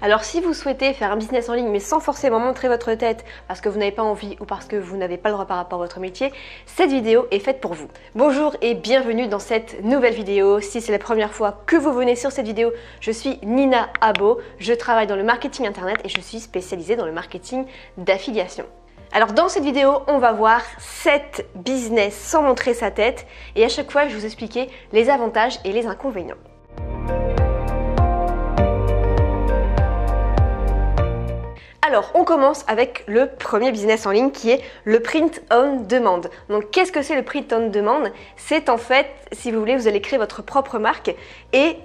Alors si vous souhaitez faire un business en ligne mais sans forcément montrer votre tête parce que vous n'avez pas envie ou parce que vous n'avez pas le droit par rapport à votre métier, cette vidéo est faite pour vous. Bonjour et bienvenue dans cette nouvelle vidéo. Si c'est la première fois que vous venez sur cette vidéo, je suis Nina Abo, je travaille dans le marketing internet et je suis spécialisée dans le marketing d'affiliation. Alors dans cette vidéo, on va voir 7 business sans montrer sa tête et à chaque fois je vais vous expliquer les avantages et les inconvénients. Alors, on commence avec le premier business en ligne qui est le print on demand. Donc, qu'est-ce que c'est le print on demand? C'est en fait, si vous voulez, vous allez créer votre propre marque et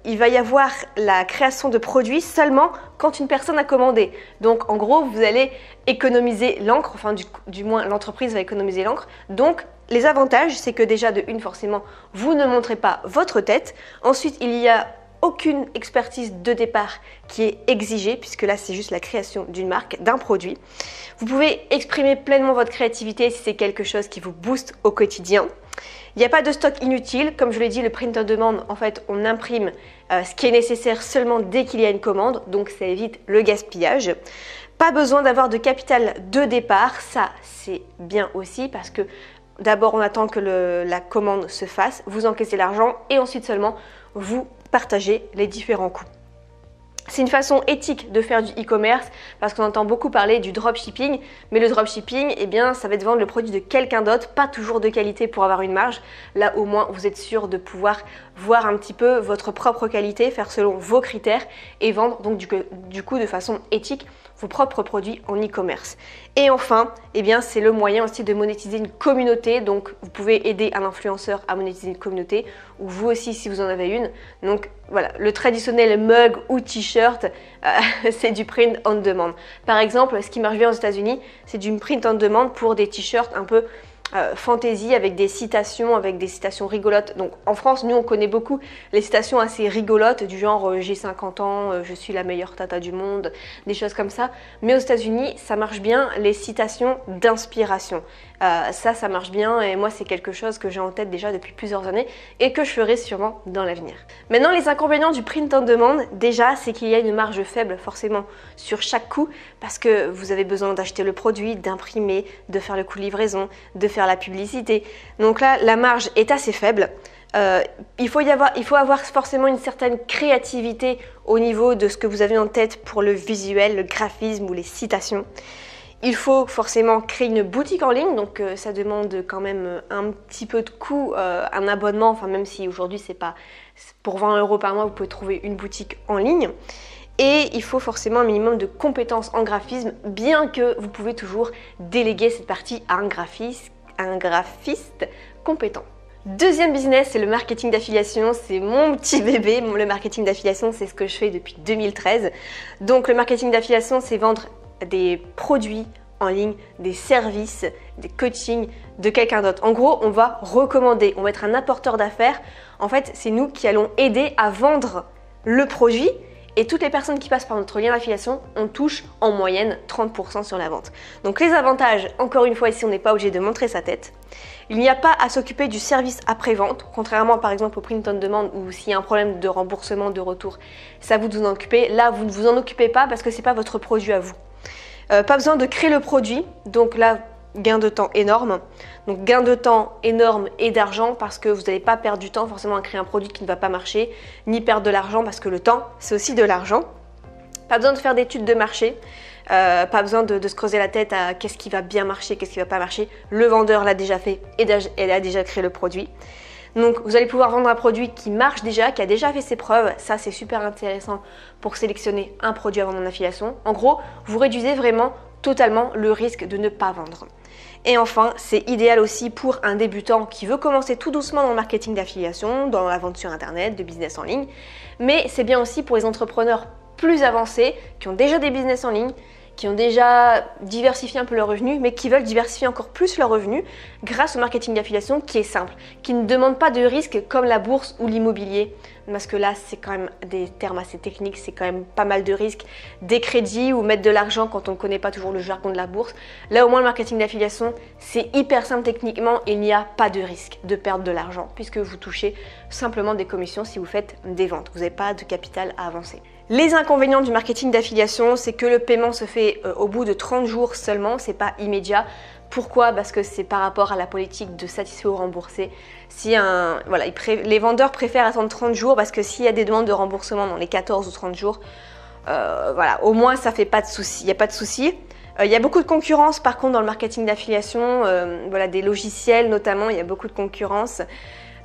il va y avoir la création de produits seulement quand une personne a commandé. Donc, en gros, vous allez économiser l'encre, enfin du moins l'entreprise va économiser l'encre. Donc, les avantages, c'est que déjà de une, forcément, vous ne montrez pas votre tête. Ensuite, il y a aucune expertise de départ qui est exigée puisque là c'est juste la création d'une marque, d'un produit. Vous pouvez exprimer pleinement votre créativité si c'est quelque chose qui vous booste au quotidien. Il n'y a pas de stock inutile, comme je l'ai dit, le print on demand, en fait on imprime ce qui est nécessaire seulement dès qu'il y a une commande, donc ça évite le gaspillage. Pas besoin d'avoir de capital de départ, ça c'est bien aussi parce que d'abord on attend que la commande se fasse, vous encaissez l'argent et ensuite seulement vous partagez les différents coûts. C'est une façon éthique de faire du e-commerce parce qu'on entend beaucoup parler du dropshipping, mais le dropshipping, eh bien, ça va être vendre le produit de quelqu'un d'autre, pas toujours de qualité pour avoir une marge. Là, au moins, vous êtes sûr de pouvoir voir un petit peu votre propre qualité, faire selon vos critères et vendre donc du coup de façon éthique vos propres produits en e-commerce. Et enfin, eh bien, c'est le moyen aussi de monétiser une communauté. Donc, vous pouvez aider un influenceur à monétiser une communauté ou vous aussi si vous en avez une. Donc, voilà, le traditionnel mug ou t-shirt, c'est du print on demand. Par exemple, ce qui marche bien aux États-Unis, c'est du print on demand pour des t-shirts un peu fantasy avec des citations rigolotes. Donc en France, nous on connaît beaucoup les citations assez rigolotes du genre j'ai 50 ans, je suis la meilleure tata du monde, des choses comme ça. Mais aux États-Unis, ça marche bien les citations d'inspiration. Ça marche bien et moi c'est quelque chose que j'ai en tête déjà depuis plusieurs années et que je ferai sûrement dans l'avenir. Maintenant les inconvénients du print on demand, déjà c'est qu'il y a une marge faible forcément sur chaque coût parce que vous avez besoin d'acheter le produit, d'imprimer, de faire le coût de livraison, de faire la publicité. Donc là la marge est assez faible. Il faut avoir forcément une certaine créativité au niveau de ce que vous avez en tête pour le visuel, le graphisme ou les citations. Il faut forcément créer une boutique en ligne, donc ça demande quand même un petit peu de coût, un abonnement, enfin même si aujourd'hui c'est pas pour 20 € par mois, vous pouvez trouver une boutique en ligne. Et il faut forcément un minimum de compétences en graphisme, bien que vous pouvez toujours déléguer cette partie à un graphiste compétent. Deuxième business, c'est le marketing d'affiliation. C'est mon petit bébé. Le marketing d'affiliation, c'est ce que je fais depuis 2013. Donc le marketing d'affiliation, c'est vendre des produits en ligne, des services, des coachings de quelqu'un d'autre. En gros, on va recommander, on va être un apporteur d'affaires. En fait, c'est nous qui allons aider à vendre le produit et toutes les personnes qui passent par notre lien d'affiliation, on touche en moyenne 30% sur la vente. Donc les avantages, encore une fois ici, on n'est pas obligé de montrer sa tête. Il n'y a pas à s'occuper du service après-vente, contrairement par exemple au print on demand où s'il y a un problème de remboursement, de retour, ça vous de vous en occuper. Là, vous ne vous en occupez pas parce que ce n'est pas votre produit à vous. Pas besoin de créer le produit, donc là, gain de temps énorme. Donc gain de temps énorme et d'argent parce que vous n'allez pas perdre du temps forcément à créer un produit qui ne va pas marcher, ni perdre de l'argent parce que le temps, c'est aussi de l'argent. Pas besoin de faire d'études de marché, pas besoin de se creuser la tête à qu'est-ce qui va bien marcher, qu'est-ce qui ne va pas marcher. Le vendeur l'a déjà fait et elle a déjà créé le produit. Donc vous allez pouvoir vendre un produit qui marche déjà, qui a déjà fait ses preuves. Ça c'est super intéressant pour sélectionner un produit à vendre en affiliation. En gros, vous réduisez vraiment totalement le risque de ne pas vendre. Et enfin, c'est idéal aussi pour un débutant qui veut commencer tout doucement dans le marketing d'affiliation, dans la vente sur internet, de business en ligne. Mais c'est bien aussi pour les entrepreneurs plus avancés qui ont déjà des business en ligne, qui ont déjà diversifié un peu leurs revenus, mais qui veulent diversifier encore plus leurs revenus grâce au marketing d'affiliation qui est simple, qui ne demande pas de risques comme la bourse ou l'immobilier. Parce que là, c'est quand même des termes assez techniques, c'est quand même pas mal de risques, des crédits ou mettre de l'argent quand on ne connaît pas toujours le jargon de la bourse. Là, au moins, le marketing d'affiliation, c'est hyper simple techniquement et il n'y a pas de risque de perdre de l'argent puisque vous touchez simplement des commissions si vous faites des ventes. Vous n'avez pas de capital à avancer. Les inconvénients du marketing d'affiliation, c'est que le paiement se fait au bout de 30 jours seulement, c'est pas immédiat. Pourquoi? Parce que c'est par rapport à la politique de satisfait ou remboursé. Les vendeurs préfèrent attendre 30 jours parce que s'il y a des demandes de remboursement dans les 14 ou 30 jours, au moins ça fait pas de souci. Il n'y a pas de souci. Il y a beaucoup de concurrence par contre dans le marketing d'affiliation, des logiciels notamment, il y a beaucoup de concurrence.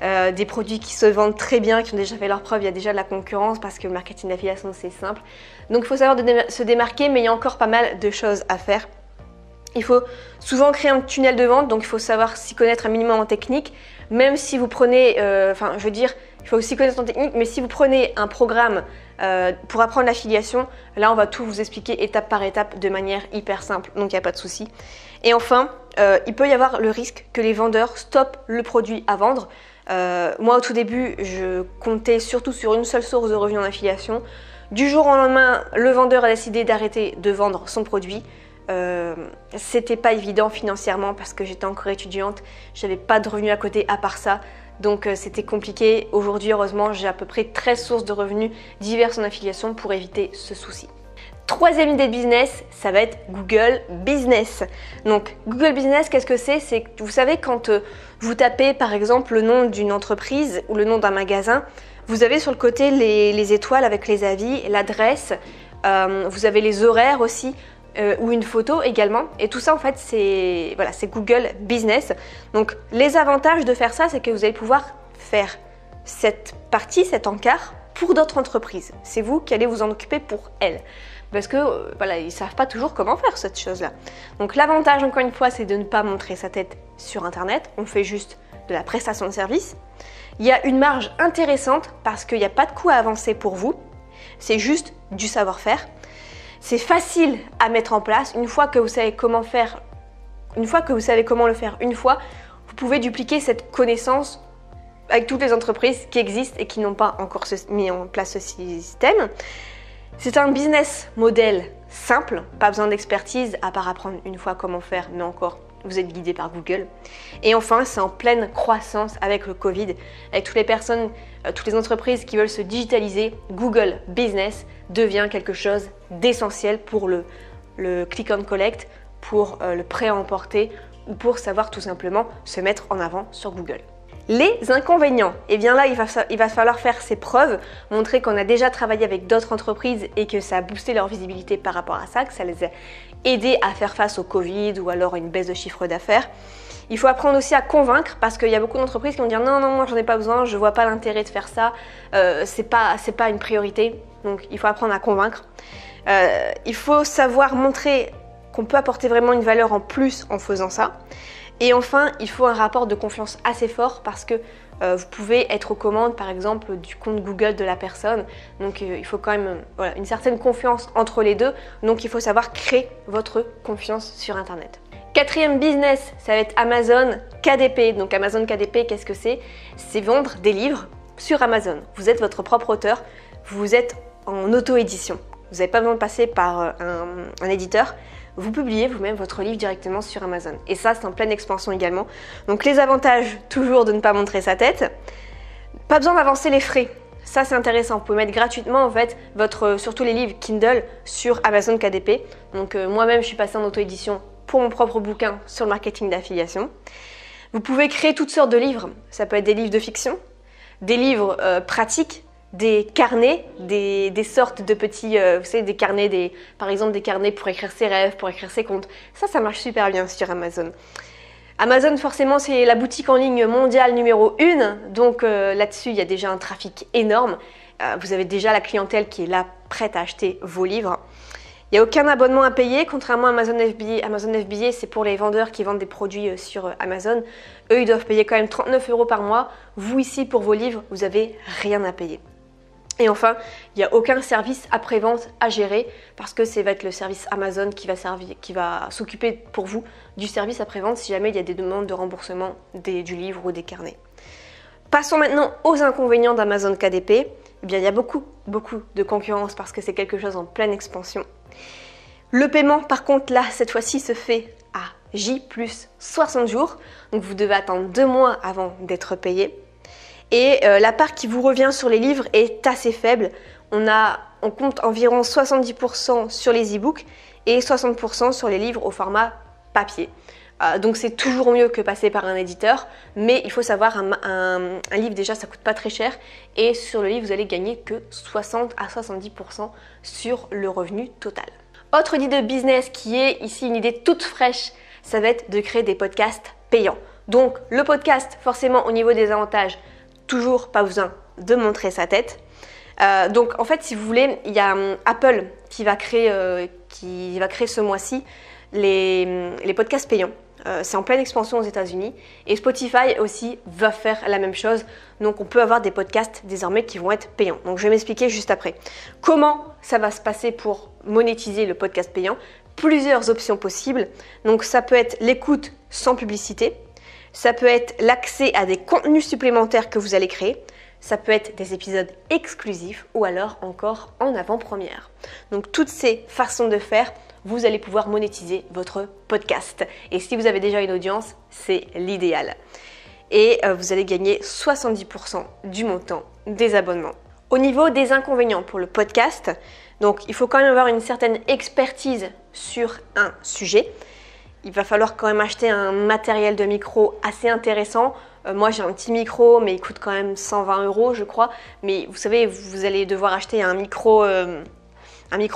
Des produits qui se vendent très bien, qui ont déjà fait leurs preuves, il y a déjà de la concurrence parce que le marketing d'affiliation c'est simple. Donc il faut savoir se démarquer, mais il y a encore pas mal de choses à faire. Il faut souvent créer un tunnel de vente, donc il faut savoir s'y connaître un minimum en technique. Même si vous prenez, il faut aussi connaître en technique, mais si vous prenez un programme pour apprendre l'affiliation, là on va tout vous expliquer étape par étape de manière hyper simple, donc il n'y a pas de souci. Et enfin, il peut y avoir le risque que les vendeurs stoppent le produit à vendre. Moi au tout début, je comptais surtout sur une seule source de revenus en affiliation. Du jour au lendemain, le vendeur a décidé d'arrêter de vendre son produit. C'était pas évident financièrement parce que j'étais encore étudiante, j'avais pas de revenus à côté à part ça, donc c'était compliqué. Aujourd'hui, heureusement, j'ai à peu près 13 sources de revenus diverses en affiliation pour éviter ce souci. Troisième idée de business, ça va être Google Business. Donc Google Business, qu'est-ce que c'est? C'est que vous savez quand vous tapez par exemple le nom d'une entreprise ou le nom d'un magasin, vous avez sur le côté les étoiles avec les avis, l'adresse, vous avez les horaires aussi. Ou une photo également, et tout ça en fait c'est Google Business. Donc les avantages de faire ça, c'est que vous allez pouvoir faire cette partie, cet encart pour d'autres entreprises. C'est vous qui allez vous en occuper pour elles, parce que ils savent pas toujours comment faire cette chose là. Donc l'avantage encore une fois, c'est de ne pas montrer sa tête sur internet, on fait juste de la prestation de service. Il y a une marge intéressante parce qu'il n'y a pas de coût à avancer pour vous, c'est juste du savoir-faire. C'est facile à mettre en place. Une fois que vous savez comment le faire une fois, vous pouvez dupliquer cette connaissance avec toutes les entreprises qui existent et qui n'ont pas encore mis en place ce système. C'est un business model simple, pas besoin d'expertise à part apprendre une fois comment faire, mais encore vous êtes guidé par Google. Et enfin, c'est en pleine croissance avec le Covid, avec toutes les personnes, toutes les entreprises qui veulent se digitaliser. Google Business devient quelque chose d'essentiel pour le click and collect, pour le prêt à emporter ou pour savoir tout simplement se mettre en avant sur Google. Les inconvénients, eh bien là il va falloir faire ses preuves, montrer qu'on a déjà travaillé avec d'autres entreprises et que ça a boosté leur visibilité par rapport à ça, que ça les a aidés à faire face au Covid ou alors à une baisse de chiffre d'affaires. Il faut apprendre aussi à convaincre parce qu'il y a beaucoup d'entreprises qui vont dire non, moi j'en ai pas besoin, je vois pas l'intérêt de faire ça, c'est pas une priorité, donc il faut apprendre à convaincre. Il faut savoir montrer qu'on peut apporter vraiment une valeur en plus en faisant ça. Et enfin, il faut un rapport de confiance assez fort parce que vous pouvez être aux commandes par exemple du compte Google de la personne. Donc il faut quand même une certaine confiance entre les deux. Donc il faut savoir créer votre confiance sur Internet. Quatrième business, ça va être Amazon KDP. Donc Amazon KDP, qu'est-ce que c'est? C'est vendre des livres sur Amazon. Vous êtes votre propre auteur, vous êtes en auto-édition. Vous n'avez pas besoin de passer par un éditeur. Vous publiez vous-même votre livre directement sur Amazon. Et ça, c'est en pleine expansion également. Donc les avantages, toujours de ne pas montrer sa tête. Pas besoin d'avancer les frais. Ça, c'est intéressant. Vous pouvez mettre gratuitement en fait surtout les livres Kindle sur Amazon KDP. Donc moi-même, je suis passée en auto-édition pour mon propre bouquin sur le marketing d'affiliation. Vous pouvez créer toutes sortes de livres. Ça peut être des livres de fiction, des livres pratiques, des carnets, des sortes de petits, vous savez, des carnets, par exemple des carnets pour écrire ses rêves, pour écrire ses comptes. Ça marche super bien sur Amazon. Amazon, forcément, c'est la boutique en ligne mondiale numéro 1. Donc là-dessus, il y a déjà un trafic énorme. Vous avez déjà la clientèle qui est là, prête à acheter vos livres. Il n'y a aucun abonnement à payer, contrairement à Amazon FBA. Amazon FBA, c'est pour les vendeurs qui vendent des produits sur Amazon. Eux, ils doivent payer quand même 39 € par mois. Vous, ici, pour vos livres, vous n'avez rien à payer. Et enfin, il n'y a aucun service après-vente à gérer parce que ça va être le service Amazon qui va s'occuper pour vous du service après-vente si jamais il y a des demandes de remboursement du livre ou des carnets. Passons maintenant aux inconvénients d'Amazon KDP. Eh bien, il y a beaucoup de concurrence parce que c'est quelque chose en pleine expansion. Le paiement, par contre, là, cette fois-ci, se fait à J plus 60 jours. Donc, vous devez attendre 2 mois avant d'être payé. Et la part qui vous revient sur les livres est assez faible. On on compte environ 70% sur les e-books et 60% sur les livres au format papier. Donc c'est toujours mieux que passer par un éditeur, mais il faut savoir, un livre déjà ça coûte pas très cher, et sur le livre vous allez gagner que 60 à 70% sur le revenu total. Autre idée de business qui est ici une idée toute fraîche, ça va être de créer des podcasts payants. Donc le podcast, forcément au niveau des avantages, toujours pas besoin de montrer sa tête. Donc en fait si vous voulez, il y a Apple qui va créer ce mois-ci les podcasts payants. C'est en pleine expansion aux États-Unis, et Spotify aussi va faire la même chose. Donc on peut avoir des podcasts désormais qui vont être payants. Donc je vais m'expliquer juste après. Comment ça va se passer pour monétiser le podcast payant? Plusieurs options possibles. Donc ça peut être l'écoute sans publicité, ça peut être l'accès à des contenus supplémentaires que vous allez créer, ça peut être des épisodes exclusifs ou alors encore en avant-première. Donc toutes ces façons de faire, vous allez pouvoir monétiser votre podcast. Et si vous avez déjà une audience, c'est l'idéal. Et vous allez gagner 70% du montant des abonnements. Au niveau des inconvénients pour le podcast, donc il faut quand même avoir une certaine expertise sur un sujet. Il va falloir quand même acheter un matériel de micro assez intéressant. Moi j'ai un petit micro, mais il coûte quand même 120 € je crois. Mais vous savez, vous allez devoir acheter un micro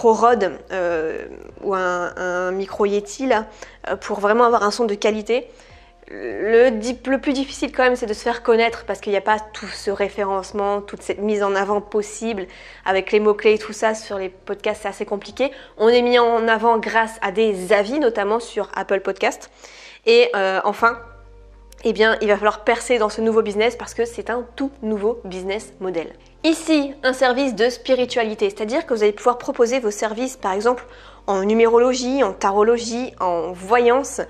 Rode ou un micro Yeti là, pour vraiment avoir un son de qualité. Le plus difficile quand même, c'est de se faire connaître, parce qu'il n'y a pas tout ce référencement, toute cette mise en avant possible avec les mots-clés et tout ça. Sur les podcasts, c'est assez compliqué. On est mis en avant grâce à des avis, notamment sur Apple Podcast. Et enfin, eh bien, il va falloir percer dans ce nouveau business, parce que c'est un tout nouveau business model. Ici, un service de spiritualité, c'est-à-dire que vous allez pouvoir proposer vos services, par exemple, en numérologie, en tarologie, en voyance,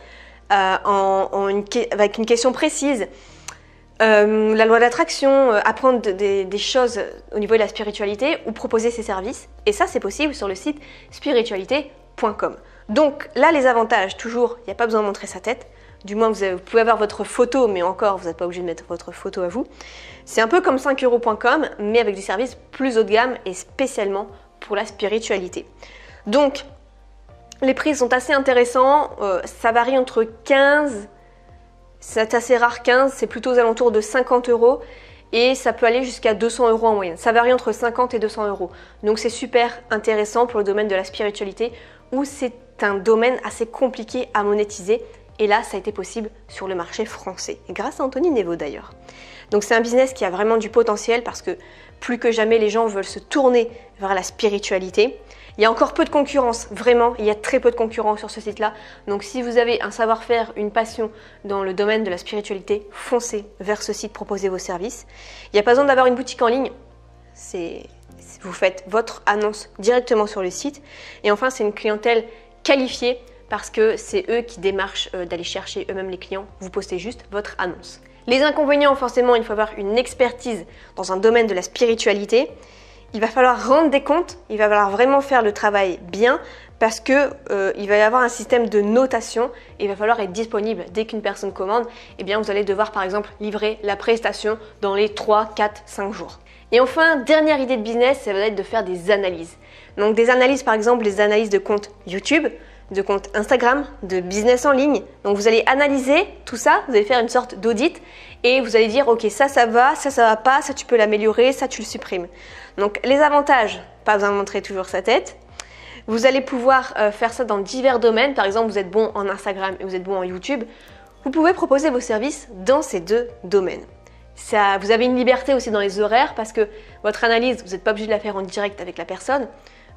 avec une question précise, la loi d'attraction, apprendre des choses au niveau de la spiritualité, ou proposer ses services. Et ça, c'est possible sur le site spiritualité.com. Donc là, les avantages, toujours, il n'y a pas besoin de montrer sa tête. Du moins, vous pouvez avoir votre photo, mais encore, vous n'êtes pas obligé de mettre votre photo à vous. C'est un peu comme 5euros.com, mais avec des services plus haut de gamme et spécialement pour la spiritualité. Donc, les prix sont assez intéressants. Ça varie entre 15, c'est assez rare 15, c'est plutôt aux alentours de 50 €. Et ça peut aller jusqu'à 200 € en moyenne. Ça varie entre 50 et 200 €. Donc c'est super intéressant pour le domaine de la spiritualité, où c'est un domaine assez compliqué à monétiser. Et là, ça a été possible sur le marché français, grâce à Anthony Nevo d'ailleurs. Donc c'est un business qui a vraiment du potentiel, parce que plus que jamais, les gens veulent se tourner vers la spiritualité. Il y a encore peu de concurrence, vraiment, il y a très peu de concurrence sur ce site-là. Donc si vous avez un savoir-faire, une passion dans le domaine de la spiritualité, foncez vers ce site, proposez vos services. Il n'y a pas besoin d'avoir une boutique en ligne, vous faites votre annonce directement sur le site. Et enfin, c'est une clientèle qualifiée, parce que c'est eux qui démarchent d'aller chercher eux-mêmes les clients. Vous postez juste votre annonce. Les inconvénients, forcément, il faut avoir une expertise dans un domaine de la spiritualité. Il va falloir rendre des comptes, il va falloir vraiment faire le travail bien, parce que il va y avoir un système de notation, et il va falloir être disponible dès qu'une personne commande. Eh bien, vous allez devoir par exemple livrer la prestation dans les 3, 4, 5 jours. Et enfin, dernière idée de business, ça va être de faire des analyses. Donc des analyses, par exemple, les analyses de compte YouTube, de compte Instagram, de business en ligne. Donc vous allez analyser tout ça, vous allez faire une sorte d'audit, et vous allez dire ok, ça va, ça va pas, ça tu peux l'améliorer, ça tu le supprimes. Donc les avantages, pas besoin de montrer toujours sa tête. Vous allez pouvoir faire ça dans divers domaines. Par exemple, vous êtes bon en Instagram et vous êtes bon en YouTube. Vous pouvez proposer vos services dans ces deux domaines. Ça, vous avez une liberté aussi dans les horaires, parce que votre analyse, vous n'êtes pas obligé de la faire en direct avec la personne.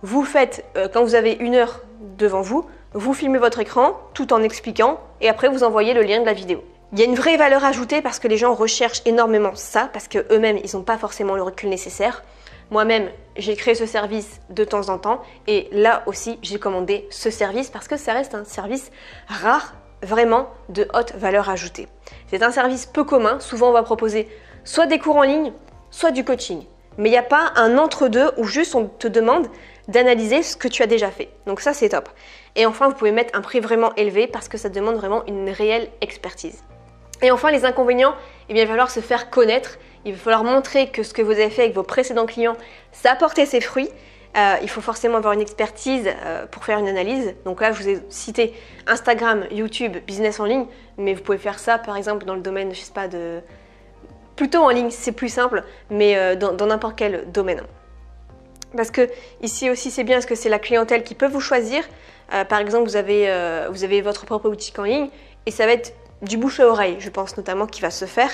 Vous faites, quand vous avez 1 heure devant vous, vous filmez votre écran tout en expliquant, et après vous envoyez le lien de la vidéo. Il y a une vraie valeur ajoutée, parce que les gens recherchent énormément ça, parce qu'eux-mêmes, ils n'ont pas forcément le recul nécessaire. Moi-même, j'ai créé ce service de temps en temps, et là aussi, j'ai commandé ce service, parce que ça reste un service rare, vraiment de haute valeur ajoutée. C'est un service peu commun. Souvent, on va proposer soit des cours en ligne, soit du coaching. Mais il n'y a pas un entre-deux où juste on te demande d'analyser ce que tu as déjà fait. Donc ça, c'est top. Et enfin, vous pouvez mettre un prix vraiment élevé, parce que ça demande vraiment une réelle expertise. Et enfin, les inconvénients, eh bien, il va falloir se faire connaître. Il va falloir montrer que ce que vous avez fait avec vos précédents clients, ça a porté ses fruits. il faut forcément avoir une expertise pour faire une analyse. Donc là, je vous ai cité Instagram, YouTube, business en ligne, mais vous pouvez faire ça par exemple dans le domaine, je sais pas, plutôt en ligne, c'est plus simple, mais dans n'importe quel domaine. Parce que ici aussi c'est bien parce que c'est la clientèle qui peut vous choisir. Par exemple, vous avez votre propre boutique en ligne et ça va être du bouche à oreille, je pense notamment, qui va se faire.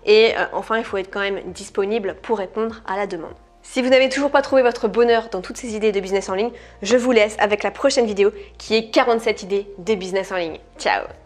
Et enfin, il faut être quand même disponible pour répondre à la demande. Si vous n'avez toujours pas trouvé votre bonheur dans toutes ces idées de business en ligne, je vous laisse avec la prochaine vidéo qui est 47 idées de business en ligne. Ciao!